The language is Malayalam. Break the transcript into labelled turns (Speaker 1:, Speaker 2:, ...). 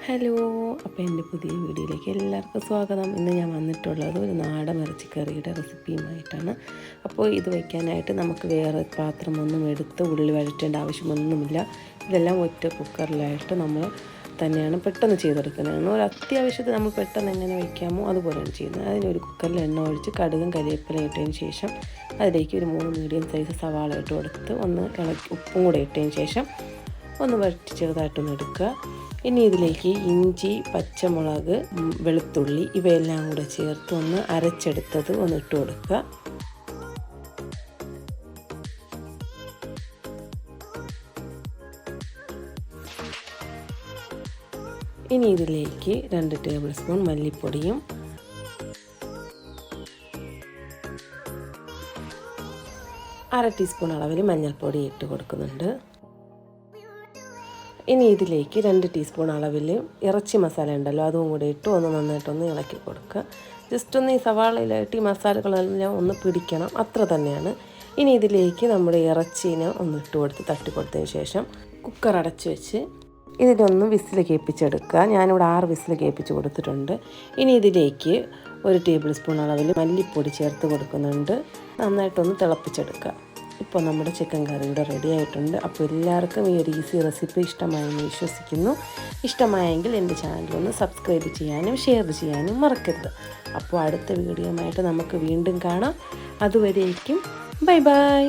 Speaker 1: ഹലോ, അപ്പോൾ എൻ്റെ പുതിയ വീഡിയോയിലേക്ക് എല്ലാവർക്കും സ്വാഗതം. ഇന്ന് ഞാൻ വന്നിട്ടുള്ളത് ഒരു നാടൻ ഇറച്ചിക്കറിയുടെ റെസിപ്പിയുമായിട്ടാണ്. അപ്പോൾ ഇത് വയ്ക്കാനായിട്ട് നമുക്ക് വേറെ പാത്രമൊന്നും എടുത്ത് ഉള്ളി വഴറ്റേണ്ട ആവശ്യമൊന്നുമില്ല. ഇതെല്ലാം ഒറ്റ കുക്കറിലായിട്ട് നമ്മൾ തന്നെയാണ് പെട്ടെന്ന് ചെയ്തെടുക്കുന്നതാണ്. ഒരു അത്യാവശ്യത്തിൽ നമ്മൾ പെട്ടെന്ന് എങ്ങനെ വയ്ക്കാമോ അതുപോലെയാണ് ചെയ്യുന്നത്. അതിനൊരു കുക്കറിൽ എണ്ണ ഒഴിച്ച് കടുകും കരിവേപ്പില ഇട്ടതിന് ശേഷം അതിലേക്ക് ഒരു 3 മീഡിയം സൈസ് സവാള ഇട്ട് കൊടുത്ത് ഒന്ന് ഇളക്കി ഉപ്പും കൂടെ ഇട്ടതിന് ശേഷം ഒന്ന് വഴറ്റി ചെറുതായിട്ടൊന്ന് എടുക്കുക. ഇനി ഇതിലേക്ക് ഇഞ്ചി, പച്ചമുളക്, വെളുത്തുള്ളി ഇവയെല്ലാം കൂടെ ചേർത്ത് ഒന്ന് അരച്ചെടുത്തത് ഒന്ന് ഇട്ട് കൊടുക്കുക. ഇനി ഇതിലേക്ക് 2 ടേബിൾ സ്പൂൺ മല്ലിപ്പൊടിയും 1/2 ടീസ്പൂൺ അളവിൽ മഞ്ഞൾപ്പൊടി ഇട്ട് കൊടുക്കുന്നുണ്ട്. ഇനി ഇതിലേക്ക് 2 ടീസ്പൂൺ അളവിൽ ഇറച്ചി മസാല ഉണ്ടല്ലോ അതും കൂടി ഇട്ട് ഒന്ന് നന്നായിട്ടൊന്ന് ഇളക്കി കൊടുക്കുക. ജസ്റ്റ് ഒന്ന് ഈ സവാളയിലായിട്ട് ഈ മസാലകളെല്ലാം ഒന്ന് പിടിക്കണം, അത്ര തന്നെയാണ്. ഇനി ഇതിലേക്ക് നമ്മുടെ ഇറച്ചീനെ ഒന്ന് ഇട്ട് കൊടുത്ത് തട്ടി കൊടുത്തതിന് ശേഷം കുക്കർ അടച്ച് വെച്ച് ഇതിലൊന്ന് വിസിൽ കേൾപ്പിച്ചെടുക്കുക. ഞാനിവിടെ 6 വിസിൽ കേൾപ്പിച്ച് കൊടുത്തിട്ടുണ്ട്. ഇനി ഇതിലേക്ക് 1 ടേബിൾ സ്പൂൺ അളവിൽ മല്ലിപ്പൊടി ചേർത്ത് കൊടുക്കുന്നുണ്ട്. നന്നായിട്ടൊന്ന് തിളപ്പിച്ചെടുക്കുക. ഇപ്പോൾ നമ്മുടെ ചിക്കൻ കറി ഇവിടെ റെഡി ആയിട്ടുണ്ട്. അപ്പോൾ എല്ലാവർക്കും ഈ ഒരു ഈസി റെസിപ്പി ഇഷ്ടമായെന്ന് വിശ്വസിക്കുന്നു. ഇഷ്ടമായെങ്കിൽ എൻ്റെ ചാനലൊന്ന് സബ്സ്ക്രൈബ് ചെയ്യാനും ഷെയർ ചെയ്യാനും മറക്കരുത്. അപ്പോൾ അടുത്ത വീഡിയോയുമായിട്ട് നമുക്ക് വീണ്ടും കാണാം. അതുവരേക്കും ബൈ ബൈ.